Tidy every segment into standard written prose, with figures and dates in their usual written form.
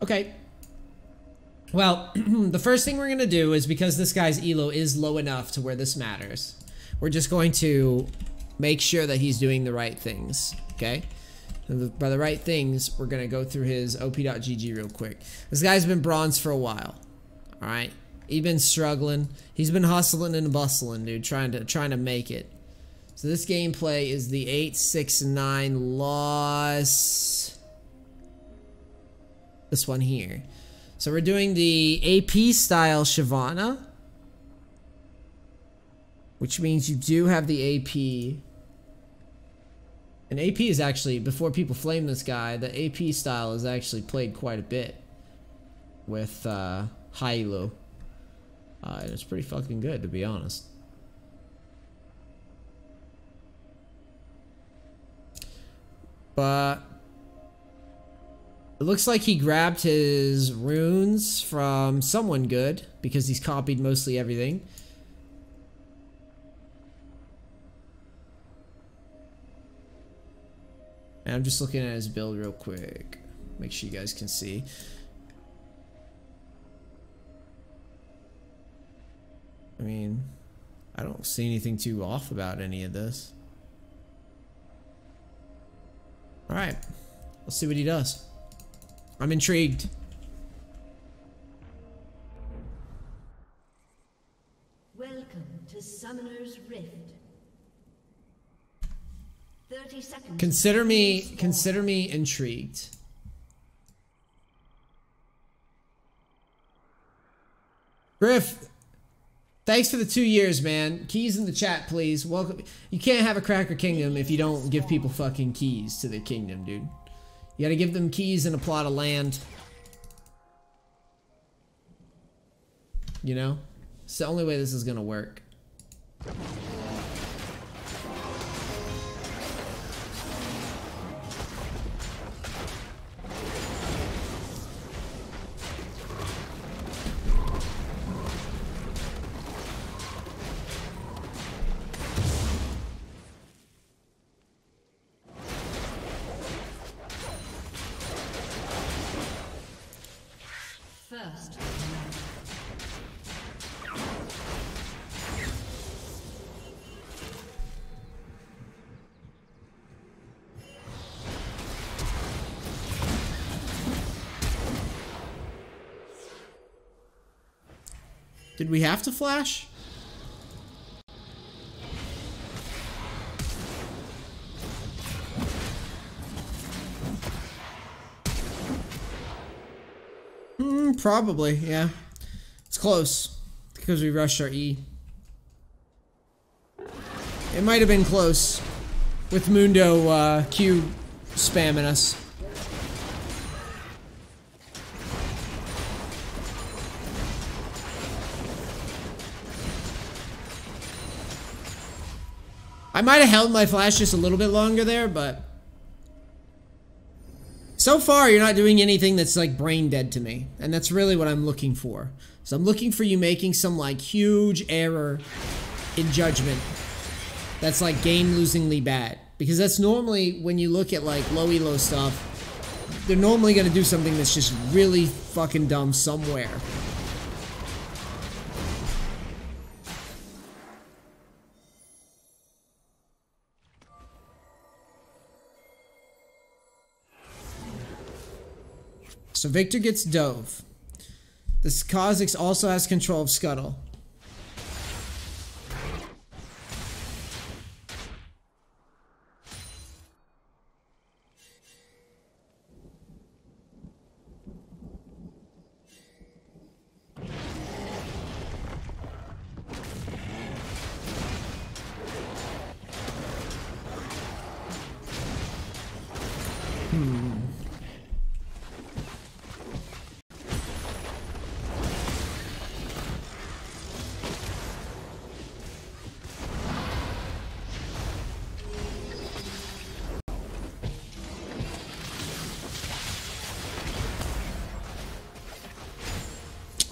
Okay. Well, the first thing we're going to do is, because this guy's elo is low enough to where this matters, we're just going to make sure that he's doing the right things, okay? And by the right things, we're going to go through his op.gg real quick. This guy's been bronze for a while, alright? He's been struggling. He's been hustling and bustling, dude, trying to make it. So this gameplay is the 869 loss. This one here. So we're doing the AP style Shyvana, which means you do have the AP. And AP is actually, before people flame this guy, the AP style is actually played quite a bit with high elo. And it's pretty fucking good, to be honest. But it looks like he grabbed his runes from someone good, because he's copied mostly everything. And I'm just looking at his build real quick. Make sure you guys can see. I mean, I don't see anything too off about any of this. Alright, let's see what he does. I'm intrigued. Welcome to Summoner's Rift. 30 seconds. Consider me intrigued. Griff, thanks for the 2 years, man. Keys in the chat, please. Welcome. You can't have a cracker kingdom if you don't give people fucking keys to their kingdom, dude. You gotta give them keys and a plot of land. You know? It's the only way this is gonna work. First. Did we have to flash? Probably, yeah. It's close because we rushed our E. It might have been close with Mundo Q spamming us. I might have held my flash just a little bit longer there, but so far you're not doing anything that's like brain dead to me, and that's really what I'm looking for. So I'm looking for you making some like huge error in judgment that's like game-losingly bad, because that's normally when you look at like low elo stuff, they're normally gonna do something that's just really fucking dumb somewhere. So Victor gets Dove. This Kha'Zix also has control of Scuttle.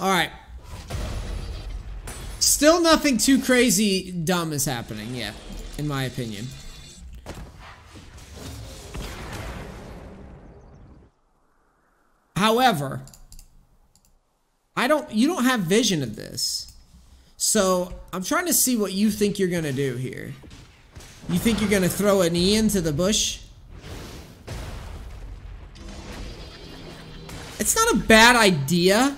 Alright. Still nothing too crazy dumb is happening yet, in my opinion. However, you don't have vision of this. So I'm trying to see what you think you're gonna do here. You think you're gonna throw an E into the bush? It's not a bad idea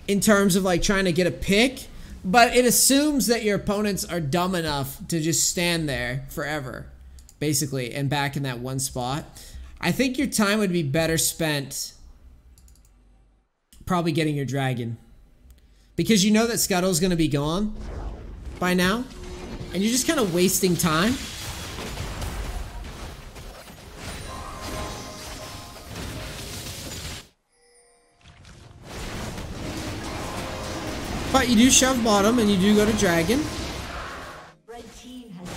in terms of like trying to get a pick, but it assumes that your opponents are dumb enough to just stand there forever, basically, and back in that one spot. I think your time would be better spent probably getting your dragon, because you know that Scuttle's gonna be gone by now, and you're just kind of wasting time. But you do shove bottom and you do go to dragon. Red team has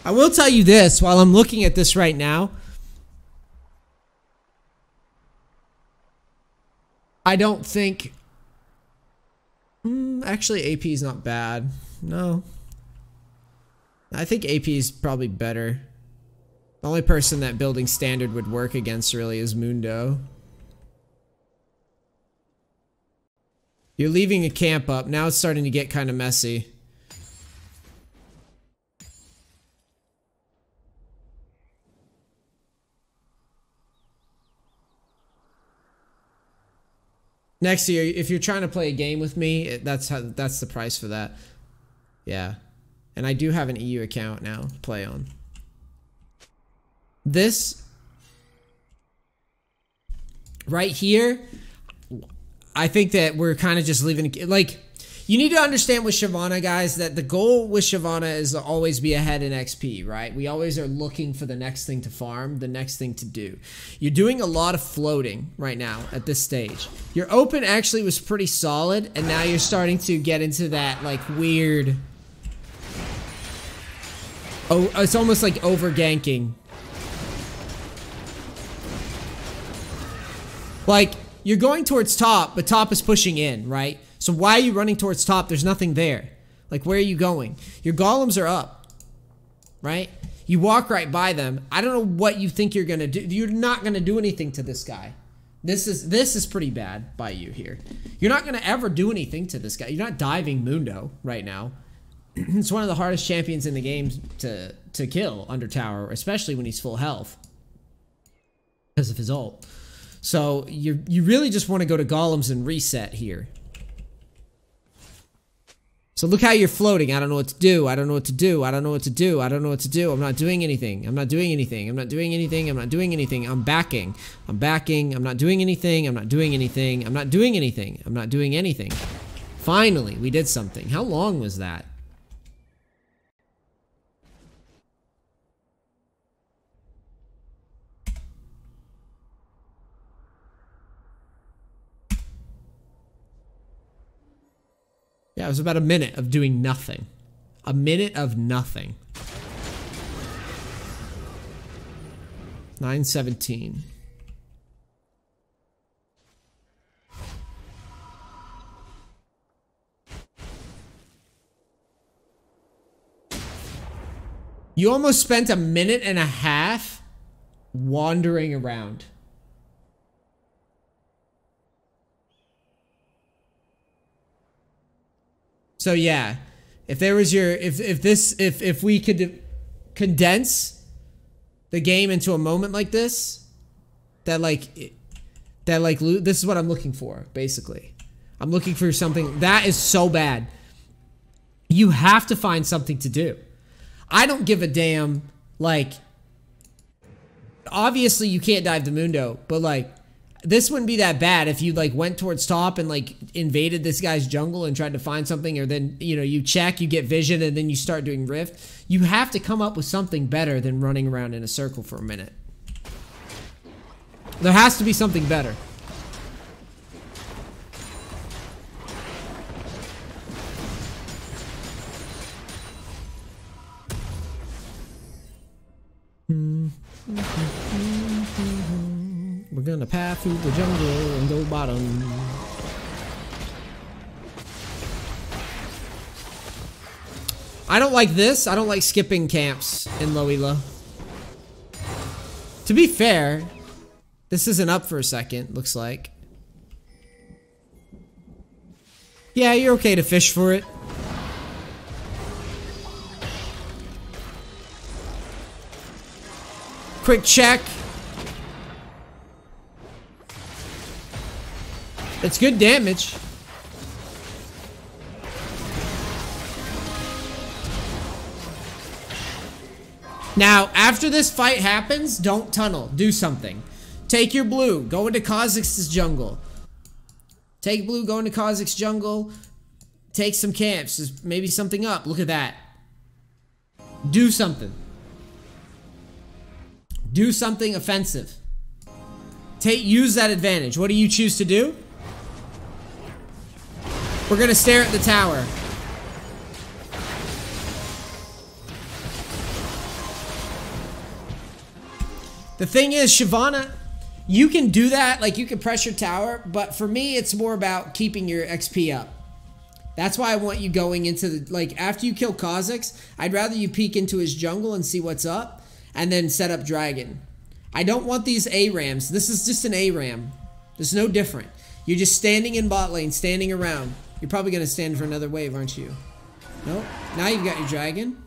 I will tell you this while I'm looking at this right now. I don't think... actually, AP is not bad. No. I think AP is probably better. The only person that building standard would work against really is Mundo. You're leaving a camp up. Now it's starting to get kind of messy. Next year, if you're trying to play a game with me, that's the price for that. Yeah. And I do have an EU account now to play on. This right here, I think that we're kind of just leaving, like, you need to understand with Shyvana, guys, that the goal with Shyvana is to always be ahead in XP, right? We always are looking for the next thing to farm, the next thing to do. You're doing a lot of floating right now at this stage. Your open actually was pretty solid, and now you're starting to get into that, like, weird... Oh, it's almost like over-ganking. Like, you're going towards top, but top is pushing in, right? So why are you running towards top? There's nothing there. Like, where are you going? Your golems are up, right? You walk right by them. I don't know what you think you're gonna do. You're not gonna do anything to this guy. This is pretty bad by you here. You're not gonna ever do anything to this guy. You're not diving Mundo right now. It's one of the hardest champions in the game to kill under tower, especially when he's full health because of his ult. So you really just want to go to golems and reset here. So look how you're floating. I don't know what to do. I don't know what to do. I don't know what to do. I don't know what to do. I'm not doing anything. I'm not doing anything. I'm not doing anything. I'm not doing anything. I'm backing. I'm backing. I'm not doing anything. I'm not doing anything. I'm not doing anything. I'm not doing anything. Finally, we did something. How long was that? Yeah, it was about a minute of doing nothing. A minute of nothing. 9:17. You almost spent a minute and a half wandering around. So yeah, if there was your, if we could condense the game into a moment like this, this is what I'm looking for, basically. I'm looking for something that is so bad. You have to find something to do. I don't give a damn, like, obviously you can't dive the Mundo, but like, this wouldn't be that bad if you like went towards top and like invaded this guy's jungle and tried to find something, or then, you know, you check, you get vision, and then you start doing rift. You have to come up with something better than running around in a circle for a minute. There has to be something better. We're gonna path through the jungle and go bottom. I don't like this. I don't like skipping camps in low elo. To be fair, this isn't up for a second, looks like. Yeah, you're okay to fish for it. Quick check. It's good damage. Now, after this fight happens, don't tunnel. Do something. Take your blue. Go into Kha'Zix's jungle. Take blue, go into Kha'Zix's jungle. Take some camps. There's maybe something up. Look at that. Do something. Do something offensive. Use that advantage. What do you choose to do? We're gonna stare at the tower. The thing is, Shyvana, you can do that, like you can pressure tower, but for me, it's more about keeping your XP up. That's why I want you going into the, like, after you kill Kha'Zix, I'd rather you peek into his jungle and see what's up, and then set up Dragon. I don't want these ARAMs. This is just an ARAM. There's no different. You're just standing in bot lane, standing around. You're probably going to stand for another wave, aren't you? Nope. Now you've got your Dragon.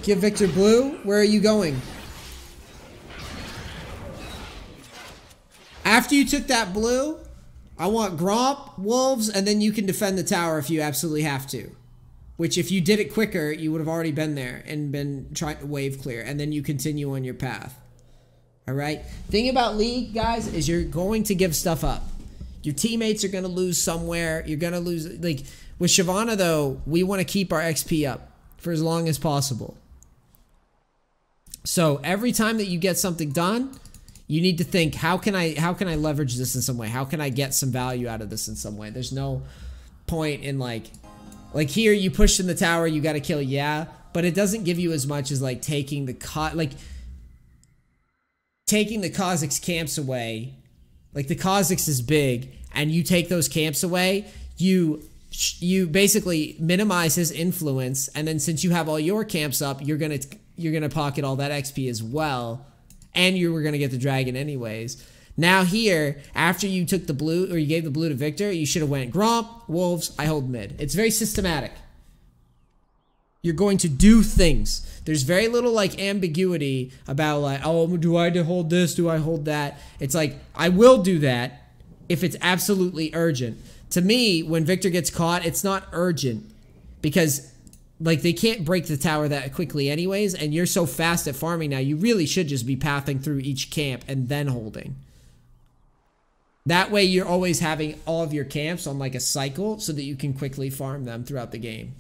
Give Victor blue. Where are you going? After you took that blue, I want Gromp, Wolves, and then you can defend the tower if you absolutely have to. Which, if you did it quicker, you would have already been there and been trying to wave clear, and then you continue on your path. Alright? Thing about League, guys, is you're going to give stuff up. Your teammates are going to lose somewhere. You're going to lose... Like, with Shyvana, though, we want to keep our XP up for as long as possible. So, every time that you get something done, you need to think, how can I leverage this in some way? How can I get some value out of this in some way? There's no point in, like here, you pushed in the tower, you got to kill, yeah, but it doesn't give you as much as, like, taking the Kha'Zix camps away. Like, the Kha'Zix is big, and you take those camps away, you basically minimize his influence, and then since you have all your camps up, you're gonna pocket all that XP as well, and you were gonna get the Dragon anyways. Now here, after you took the blue, or you gave the blue to Victor, you should have went Gromp, Wolves, I hold mid. It's very systematic. You're going to do things. There's very little, like, ambiguity about, like, oh, do I hold this? Do I hold that? It's like, I will do that if it's absolutely urgent. To me, when Victor gets caught, it's not urgent. Because, like, they can't break the tower that quickly anyways, and you're so fast at farming now, you really should just be pathing through each camp and then holding. That way, you're always having all of your camps on, like, a cycle so that you can quickly farm them throughout the game.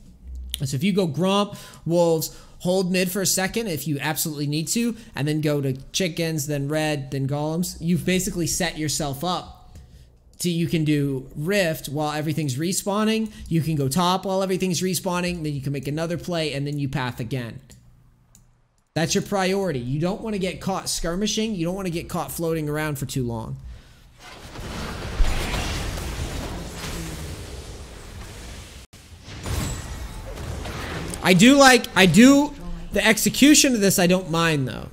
So if you go Gromp, Wolves, hold mid for a second if you absolutely need to, and then go to chickens, then red, then golems, you've basically set yourself up to, you can do Rift while everything's respawning, you can go top while everything's respawning, then you can make another play, and then you path again. That's your priority. You don't want to get caught skirmishing, you don't want to get caught floating around for too long. The execution of this I don't mind though,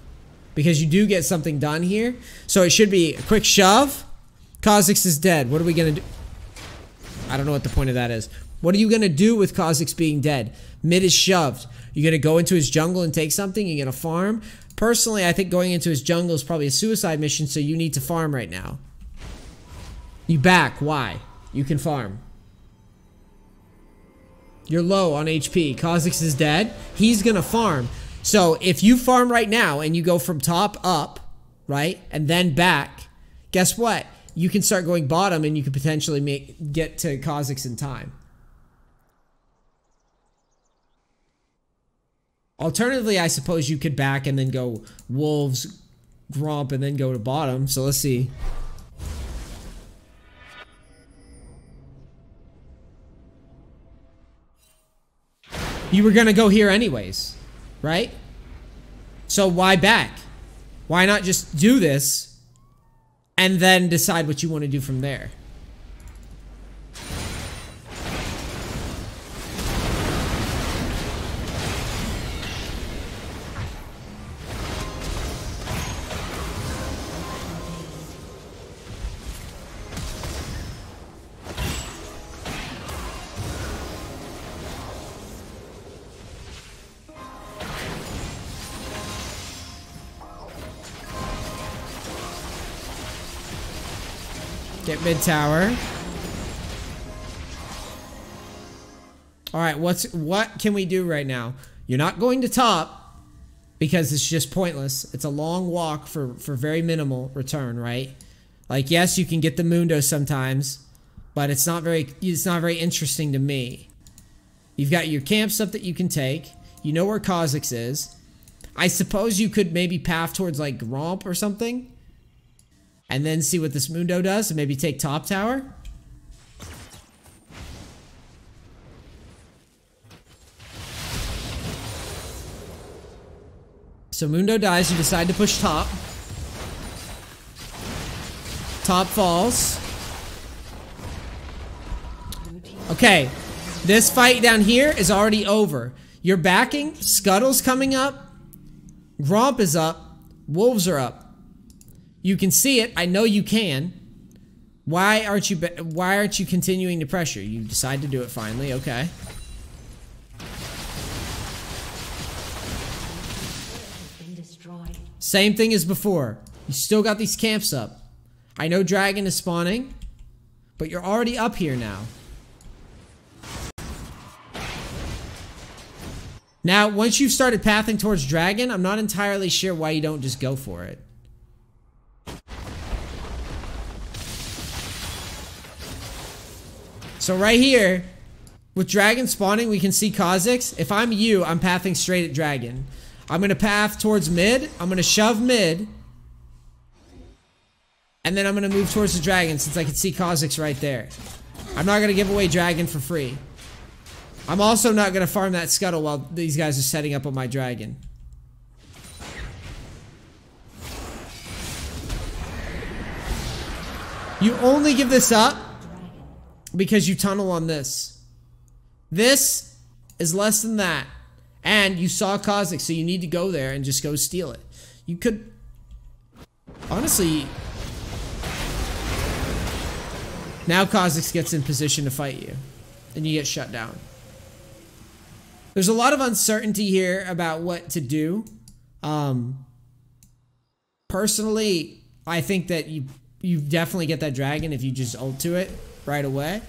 because you do get something done here. So it should be a quick shove. Kha'Zix is dead. What are we gonna do? I don't know what the point of that is. What are you gonna do with Kha'Zix being dead? Mid is shoved. You're gonna go into his jungle and take something? You're gonna farm? Personally, I think going into his jungle is probably a suicide mission, so you need to farm right now. You back. Why? You can farm. You're low on HP. Kha'Zix is dead. He's gonna farm. So if you farm right now and you go from top up, right, and then back, guess what? You can start going bottom and you could potentially get to Kha'Zix in time. Alternatively, I suppose you could back and then go Wolves, Gromp, and then go to bottom. So let's see. You were gonna go here anyways, right? So why back? Why not just do this and then decide what you want to do from there. Get mid tower. Alright, what can we do right now? You're not going to top because it's just pointless. It's a long walk for very minimal return, right? Like, yes, you can get the Mundo sometimes, but it's not very interesting to me. You've got your camp stuff that you can take. You know where Kha'Zix is. I suppose you could maybe path towards like Gromp or something. And then see what this Mundo does and maybe take top tower. So Mundo dies, you decide to push top. Top falls. Okay, this fight down here is already over. You're backing, Scuttle's coming up, Gromp is up, Wolves are up. You can see it. I know you can. Why aren't you continuing to pressure? You decide to do it finally. Okay. Same thing as before. You still got these camps up. I know dragon is spawning, but you're already up here now. Now, once you've started pathing towards dragon, I'm not entirely sure why you don't just go for it. So right here, with dragon spawning, we can see Kha'Zix. If I'm you, I'm pathing straight at dragon. I'm going to path towards mid. I'm going to shove mid. And then I'm going to move towards the dragon since I can see Kha'Zix right there. I'm not going to give away dragon for free. I'm also not going to farm that scuttle while these guys are setting up on my dragon. You only give this up because you tunnel on this. This is less than that. And you saw Kha'Zix, so you need to go there and just go steal it. You could... Honestly... Now Kha'Zix gets in position to fight you. And you get shut down. There's a lot of uncertainty here about what to do. Personally, I think that you definitely get that dragon if you just ult to it right away.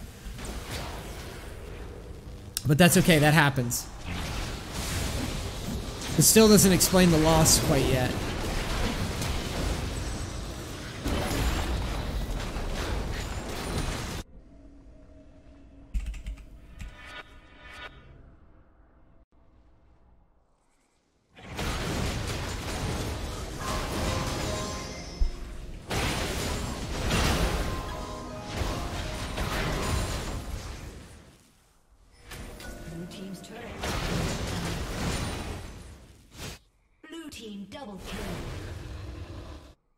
But that's okay, that happens. It still doesn't explain the loss quite yet.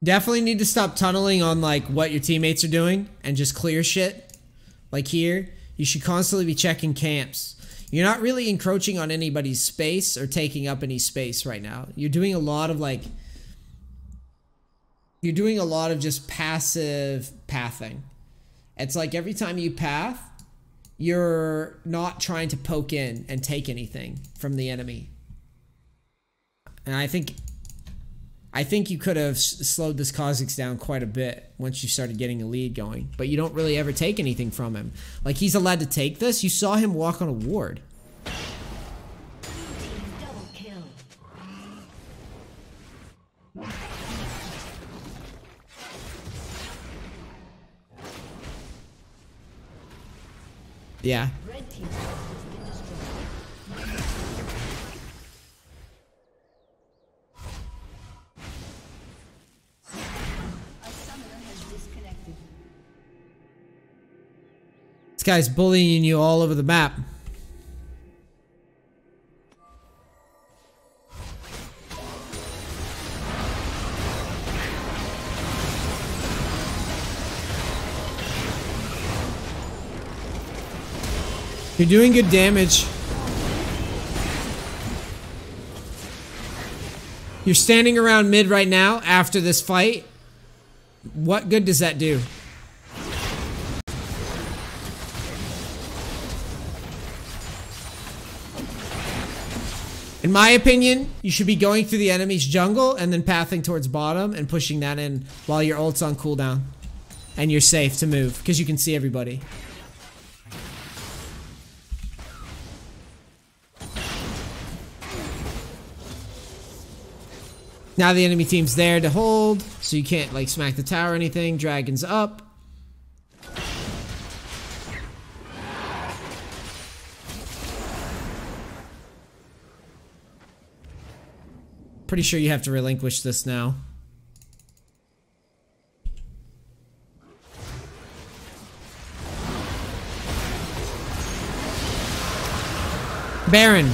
Definitely need to stop tunneling on like what your teammates are doing and just clear shit. Like here, you should constantly be checking camps. You're not really encroaching on anybody's space or taking up any space right now. You're doing a lot of like... You're doing a lot of just passive pathing. It's like every time you path, you're not trying to poke in and take anything from the enemy. And I think you could have slowed this Kha'Zix down quite a bit once you started getting a lead going. But you don't really ever take anything from him. Like, he's allowed to take this. You saw him walk on a ward. Double kill. Yeah. Red team's turret has been destroyed. A summoner has disconnected. This guy's bullying you all over the map. You're doing good damage. You're standing around mid right now after this fight. What good does that do? In my opinion, you should be going through the enemy's jungle and then pathing towards bottom and pushing that in while your ult's on cooldown. And you're safe to move because you can see everybody. Now the enemy team's there to hold, so you can't like smack the tower or anything. Dragon's up. Pretty sure you have to relinquish this now. Baron.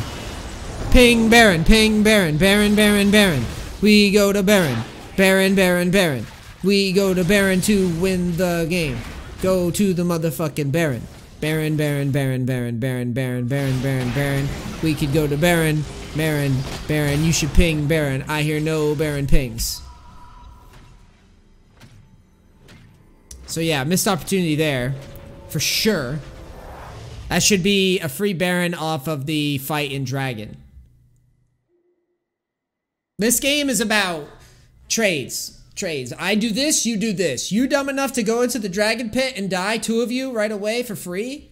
Ping Baron, ping Baron, Baron, Baron, Baron. We go to Baron. Baron, Baron, Baron. We go to Baron to win the game. Go to the motherfucking Baron. Baron, Baron, Baron, Baron, Baron, Baron, Baron, Baron, Baron. We could go to Baron. Baron, Baron, you should ping Baron. I hear no Baron pings. So yeah, missed opportunity there. For sure. That should be a free Baron off of the fight in Dragon. This game is about trades. Trades. I do this, you do this. You dumb enough to go into the Dragon Pit and die, 2 of you, right away for free?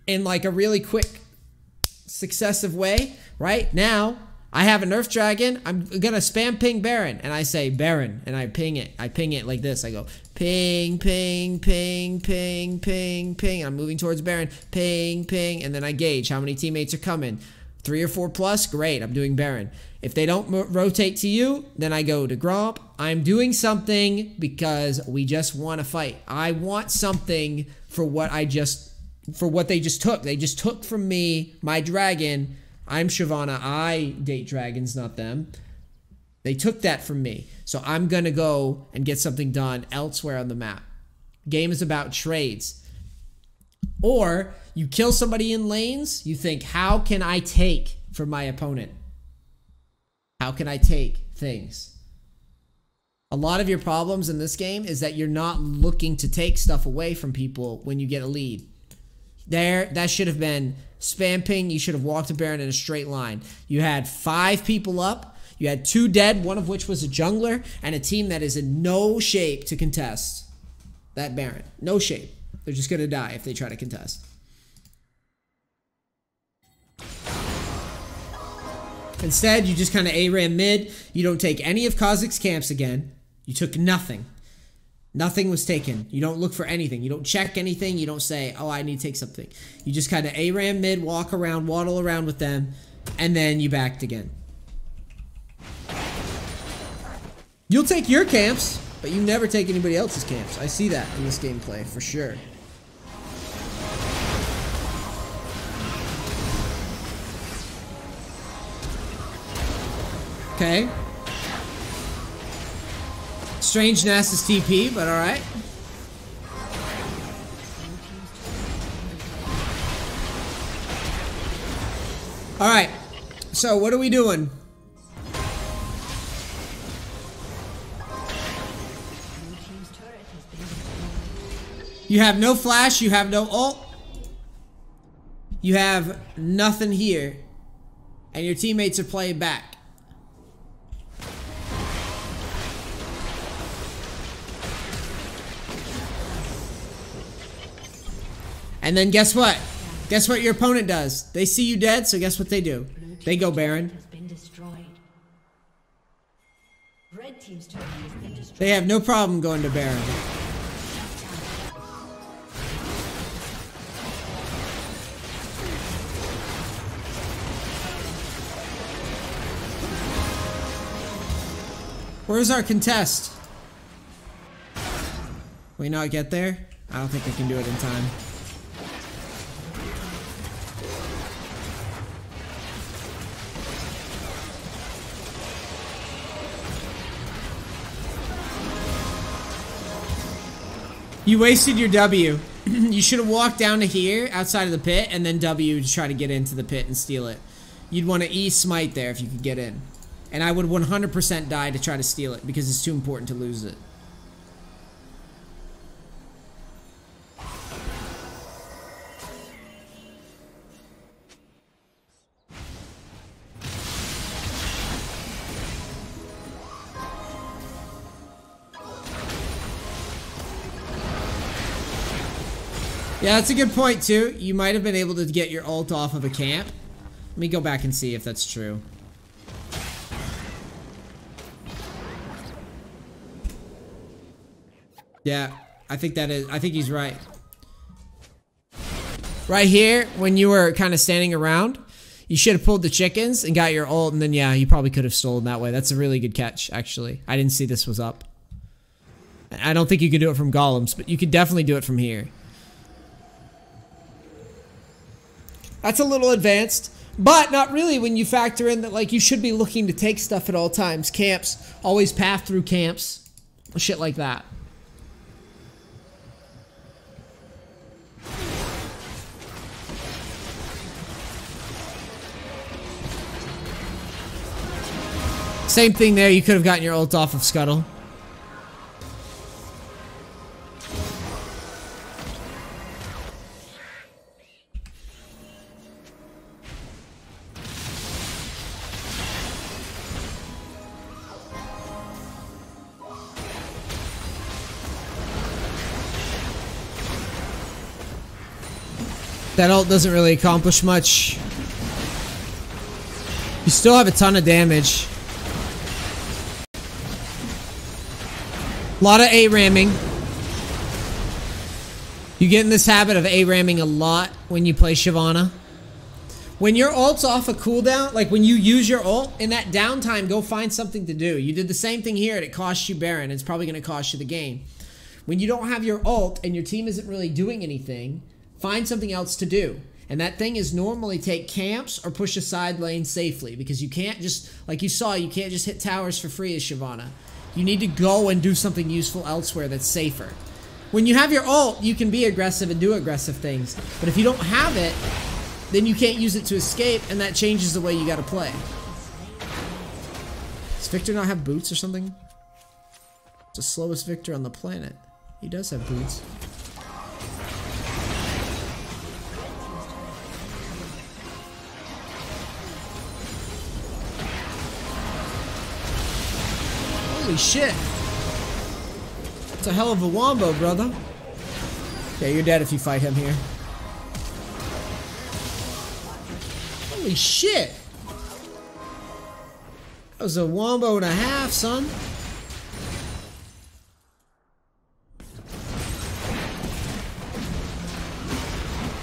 In like a really quick, successive way, right? Now, I have a nerf dragon. I'm gonna spam ping Baron. And I say Baron. And I ping it. I ping it like this. I go ping, ping, ping, ping, ping, ping. I'm moving towards Baron. Ping, ping. And then I gauge how many teammates are coming. 3 or 4 plus, great, I'm doing Baron. If they don't rotate to you, then I go to Gromp. I'm doing something because we just want to fight. I want something for what they just took. They just took from me my dragon. I'm Shyvana. I date dragons, not them. They took that from me. So I'm going to go and get something done elsewhere on the map. Game is about trades. Or you kill somebody in lanes, you think, how can I take from my opponent? How can I take things? A lot of your problems in this game is that you're not looking to take stuff away from people when you get a lead. That should have been spam ping. You should have walked a Baron in a straight line. You had 5 people up. You had 2 dead, one of which was a jungler, and a team that is in no shape to contest that Baron. No shape. They're just going to die if they try to contest. Instead, you just kind of A-ram mid. You don't take any of Kha'Zix's camps again. You took nothing. Nothing was taken. You don't look for anything. You don't check anything. You don't say, oh, I need to take something. You just kind of A-ram mid, walk around, waddle around with them, and then you backed again. You'll take your camps, but you never take anybody else's camps. I see that in this gameplay, for sure. Okay. Strange Neace's TP, but alright. Alright. So, what are we doing? You have no flash, you have no ult. You have nothing here. And your teammates are playing back. And then guess what? Guess what your opponent does? They see you dead, so guess what they do? They go Baron. They have no problem going to Baron. Where's our contest? We not get there? I don't think I can do it in time. You wasted your W. you should have walked down to here, outside of the pit, and then W to try to get into the pit and steal it. You'd want to E smite there if you could get in. And I would 100% die to try to steal it, because it's too important to lose it. Yeah, that's a good point, too. You might have been able to get your ult off of a camp. Let me go back and see if that's true. Yeah, I think that is. I think he's right. Right here, when you were kind of standing around, you should have pulled the chickens and got your ult, and then, yeah, you probably could have stolen that way. That's a really good catch, actually. I didn't see this was up. I don't think you could do it from golems, but you could definitely do it from here. That's a little advanced, but not really when you factor in that, like, you should be looking to take stuff at all times. Camps, always path through camps, shit like that. Same thing there, you could have gotten your ult off of Scuttle. That ult doesn't really accomplish much. You still have a ton of damage. A lot of A-ramming. You get in this habit of A-ramming a lot when you play Shyvana. When your ult's off a cooldown, like when you use your ult, in that downtime, go find something to do. You did the same thing here and it cost you Baron. It's probably going to cost you the game. When you don't have your ult and your team isn't really doing anything, find something else to do. And that thing is normally take camps or push a side lane safely. Because you can't just, like you saw, you can't just hit towers for free as Shyvana. You need to go and do something useful elsewhere that's safer. When you have your ult, you can be aggressive and do aggressive things. But if you don't have it, then you can't use it to escape, and that changes the way you gotta play. Does Victor not have boots or something? It's the slowest Victor on the planet. He does have boots. Holy shit. It's a hell of a wombo, brother. Yeah, you're dead if you fight him here. Holy shit. That was a wombo and a half, son.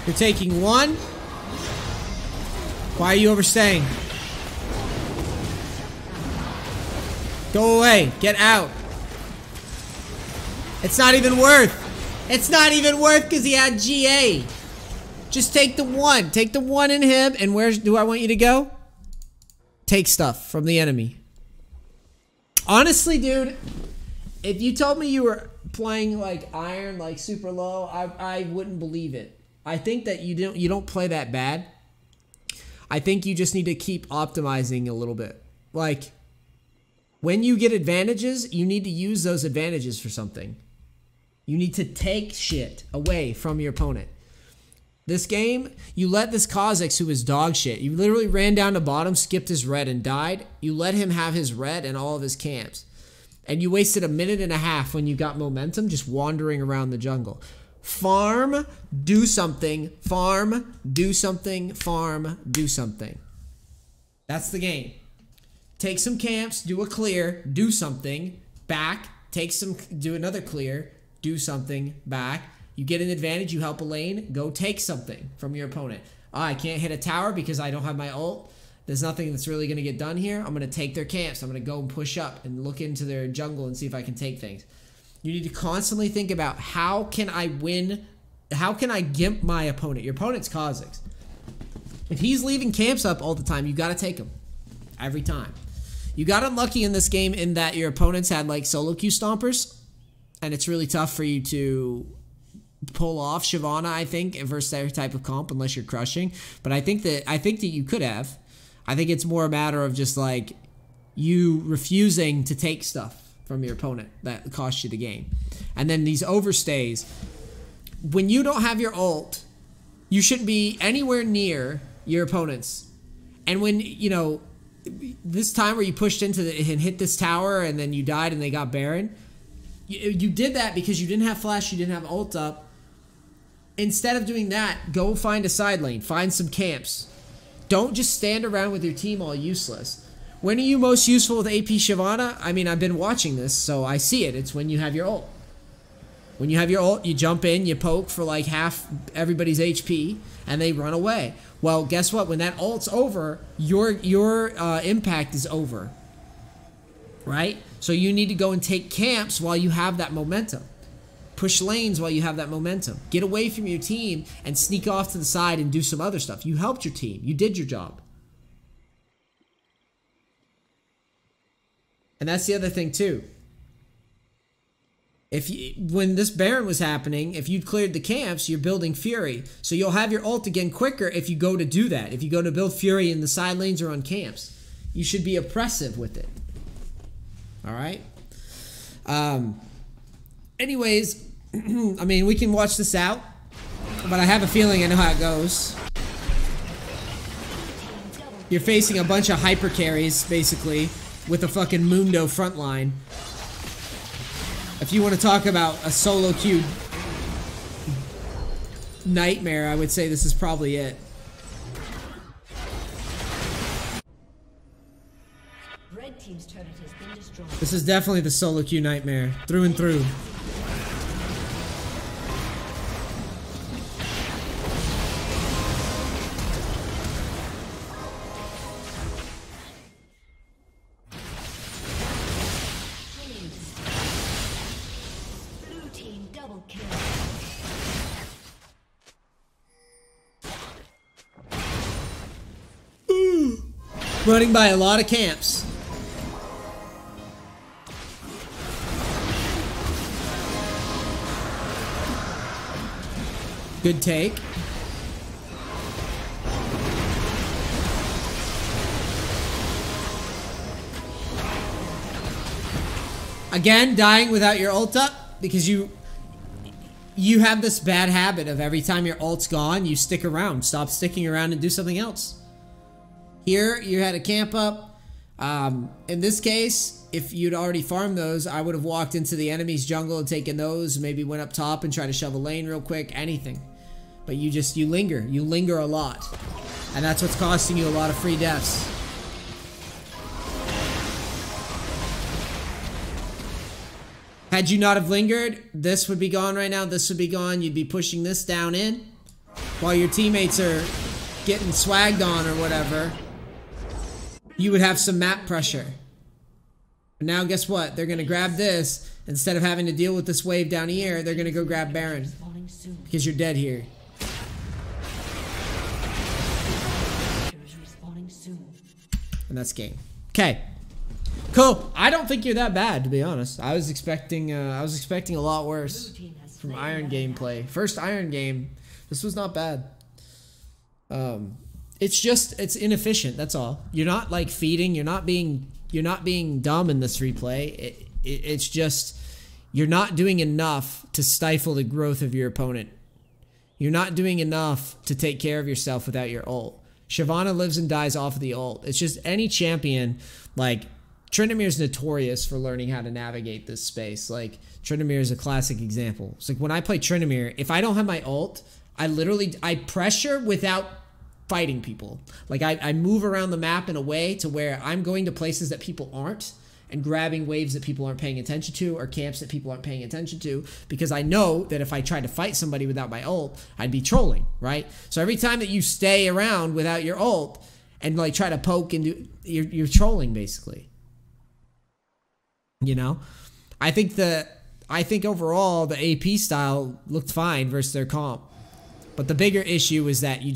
You're taking one. Why are you overstaying? Go away. Get out. It's not even worth. It's not even worth because he had GA. Just take the one. Take the one in him. And where do I want you to go? Take stuff from the enemy. Honestly, dude, if you told me you were playing like Iron, like super low, I wouldn't believe it. I think that you don't play that bad. I think you just need to keep optimizing a little bit. Like, when you get advantages, you need to use those advantages for something. You need to take shit away from your opponent. This game, you let this Kha'Zix, who is dog shit, you literally ran down to bottom, skipped his red, and died. You let him have his red and all of his camps. And you wasted a minute and a half when you got momentum just wandering around the jungle. Farm, do something, farm, do something, farm, do something. That's the game. Take some camps, do a clear, do something, back, do another clear, do something, back. You get an advantage, you help a lane, go take something from your opponent. I can't hit a tower because I don't have my ult. There's nothing that's really going to get done here. I'm going to take their camps. I'm going to go and push up and look into their jungle and see if I can take things. You need to constantly think about how can I win, how can I gimp my opponent? Your opponent's Kha'Zix. If he's leaving camps up all the time, you got to take him. Every time. You got unlucky in this game in that your opponents had like solo queue stompers, and it's really tough for you to pull off Shyvana, I think, versus their type of comp unless you're crushing. But I think that you could have. I think it's more a matter of just like you refusing to take stuff from your opponent that costs you the game. And then these overstays, when you don't have your ult, you shouldn't be anywhere near your opponents. And when, you know, this time where you pushed into and hit this tower and then you died and they got Baron, you did that because you didn't have flash, you didn't have ult up. Instead of doing that, go find a side lane, find some camps. Don't just stand around with your team all useless. When are you most useful with AP Shyvana? I mean, I've been watching this, so I see it. It's when you have your ult. When you have your ult, you jump in, you poke for like half everybody's HP, and they run away. Well, guess what? When that ult's over, your impact is over. Right? So you need to go and take camps while you have that momentum. Push lanes while you have that momentum. Get away from your team and sneak off to the side and do some other stuff. You helped your team. You did your job. And that's the other thing too. When this Baron was happening, if you'd cleared the camps, you're building Fury. So you'll have your ult again quicker if you go to do that. If you go to build Fury in the side lanes or on camps. You should be oppressive with it. Alright? Anyways, I mean, we can watch this out. But I have a feeling I know how it goes. You're facing a bunch of hyper carries, basically, with a fucking Mundo frontline. If you want to talk about a solo queue nightmare, I would say this is probably it. Red team's turret has been destroyed. This is definitely the solo queue nightmare, through and through. Running by a lot of camps. Good take. Again, dying without your ult up because you have this bad habit of every time your ult's gone, you stick around. Stop sticking around and do something else. Here, you had a camp up. In this case, if you'd already farmed those, I would have walked into the enemy's jungle and taken those, maybe went up top and tried to shove a lane real quick, anything. But you linger a lot. And that's what's costing you a lot of free deaths. Had you not have lingered, this would be gone right now, this would be gone, you'd be pushing this down in, while your teammates are getting swagged on or whatever. You would have some map pressure. But now guess what? They're going to grab this. Instead of having to deal with this wave down here, they're going to go grab Baron. Because you're dead here. And that's game. Okay. Cool. I don't think you're that bad, to be honest. I was expecting a lot worse from Iron gameplay. First Iron game, this was not bad. It's inefficient, that's all. You're not like feeding, you're not being dumb in this replay. It's just you're not doing enough to stifle the growth of your opponent. You're not doing enough to take care of yourself without your ult. Shyvana lives and dies off of the ult. It's just any champion, like Tryndamere notorious for learning how to navigate this space. Like Tryndamere is a classic example. It's like when I play Tryndamere, if I don't have my ult, I pressure without fighting people. Like I move around the map in a way to where I'm going to places that people aren't and grabbing waves that people aren't paying attention to or camps that people aren't paying attention to, because I know that if I tried to fight somebody without my ult, I'd be trolling, right? So every time that you stay around without your ult and like try to poke and do, you're trolling basically. You know? I think overall the AP style looked fine versus their comp. But the bigger issue is that you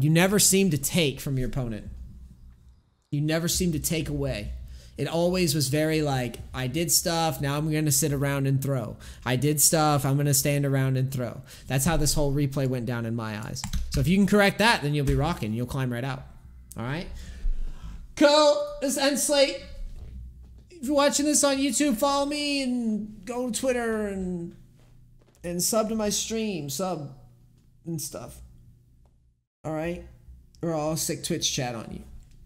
never seem to take from your opponent. You never seem to take away. It always was very like, I did stuff, now I'm going to sit around and throw. I did stuff, I'm going to stand around and throw. That's how this whole replay went down in my eyes. So if you can correct that, then you'll be rocking. You'll climb right out. All right? Cool. This ends Slate. If you're watching this on YouTube, follow me and go to Twitter and sub to my stream. Sub and stuff. All right? Or I'll stick Twitch chat on you.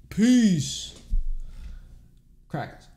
Peace. Crackers.